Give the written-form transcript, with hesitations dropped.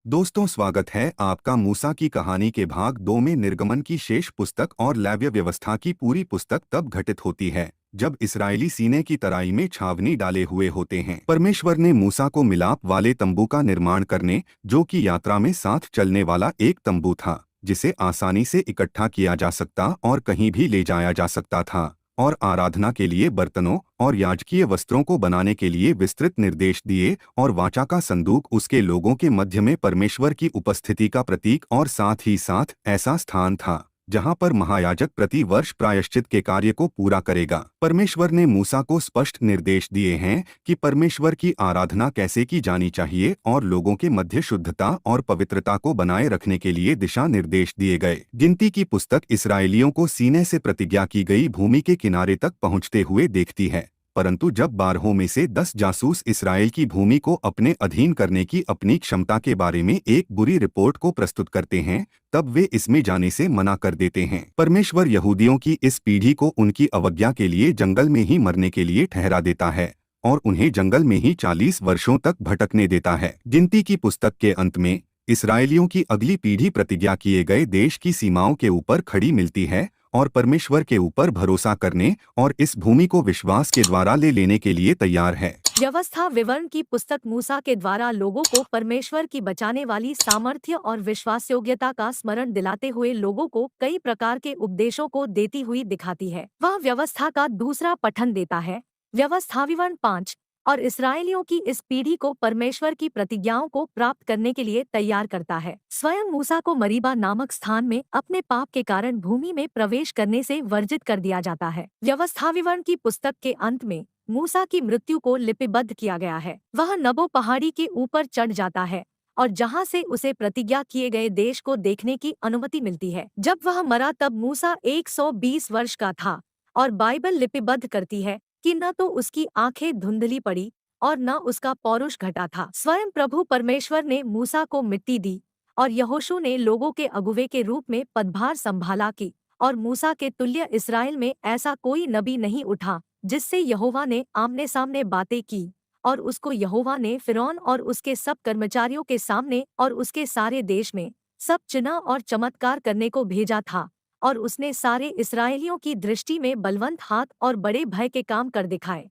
दोस्तों, स्वागत है आपका मूसा की कहानी के भाग 2 में। निर्गमन की शेष पुस्तक और लेव्य व्यवस्था की पूरी पुस्तक तब घटित होती है जब इस्राएली सीने की तराई में छावनी डाले हुए होते हैं। परमेश्वर ने मूसा को मिलाप वाले तंबू का निर्माण करने, जो कि यात्रा में साथ चलने वाला एक तंबू था जिसे आसानी से इकट्ठा किया जा सकता और कहीं भी ले जाया जा सकता था, और आराधना के लिए बर्तनों और याजकीय वस्त्रों को बनाने के लिए विस्तृत निर्देश दिए। और वाचा का संदूक उसके लोगों के मध्य में परमेश्वर की उपस्थिति का प्रतीक और साथ ही साथ ऐसा स्थान था जहां पर महायाजक प्रति वर्ष प्रायश्चित के कार्य को पूरा करेगा। परमेश्वर ने मूसा को स्पष्ट निर्देश दिए हैं कि परमेश्वर की आराधना कैसे की जानी चाहिए, और लोगों के मध्य शुद्धता और पवित्रता को बनाए रखने के लिए दिशा निर्देश दिए गए। गिनती की पुस्तक इसराइलियों को सीने से प्रतिज्ञा की गई भूमि के किनारे तक पहुंचते हुए देखती है, परंतु जब 12 में से 10 जासूस इसराइल की भूमि को अपने अधीन करने की अपनी क्षमता के बारे में एक बुरी रिपोर्ट को प्रस्तुत करते हैं, तब वे इसमें जाने से मना कर देते हैं। परमेश्वर यहूदियों की इस पीढ़ी को उनकी अवज्ञा के लिए जंगल में ही मरने के लिए ठहरा देता है और उन्हें जंगल में ही 40 वर्षों तक भटकने देता है। गिनती की पुस्तक के अंत में इसराइलियों की अगली पीढ़ी प्रतिज्ञा किए गए देश की सीमाओं के ऊपर खड़ी मिलती है और परमेश्वर के ऊपर भरोसा करने और इस भूमि को विश्वास के द्वारा ले लेने के लिए तैयार है। व्यवस्था विवरण की पुस्तक मूसा के द्वारा लोगों को परमेश्वर की बचाने वाली सामर्थ्य और विश्वासयोग्यता का स्मरण दिलाते हुए लोगों को कई प्रकार के उपदेशों को देती हुई दिखाती है। वह व्यवस्था का दूसरा पठन देता है, व्यवस्था विवरण 5, और इसराइलियों की इस पीढ़ी को परमेश्वर की प्रतिज्ञाओं को प्राप्त करने के लिए तैयार करता है। स्वयं मूसा को मरीबा नामक स्थान में अपने पाप के कारण भूमि में प्रवेश करने से वर्जित कर दिया जाता है। व्यवस्था विवरण की पुस्तक के अंत में मूसा की मृत्यु को लिपिबद्ध किया गया है। वह नबो पहाड़ी के ऊपर चढ़ जाता है और जहां से उसे प्रतिज्ञा किए गए देश को देखने की अनुमति मिलती है। जब वह मरा तब मूसा 120 वर्ष का था, और बाइबल लिपिबद्ध करती है कि न तो उसकी आंखें धुंधली पड़ी और न उसका पौरुष घटा था। स्वयं प्रभु परमेश्वर ने मूसा को मिट्टी दी और यहोशू ने लोगों के अगुवे के रूप में पदभार संभाला की, और मूसा के तुल्य इसराइल में ऐसा कोई नबी नहीं उठा जिससे यहोवा ने आमने सामने बातें की। और उसको यहोवा ने फिरौन और उसके सब कर्मचारियों के सामने और उसके सारे देश में सब चिन्ह और चमत्कार करने को भेजा था, और उसने सारे इस्राएलियों की दृष्टि में बलवंत हाथ और बड़े भय के काम कर दिखाए।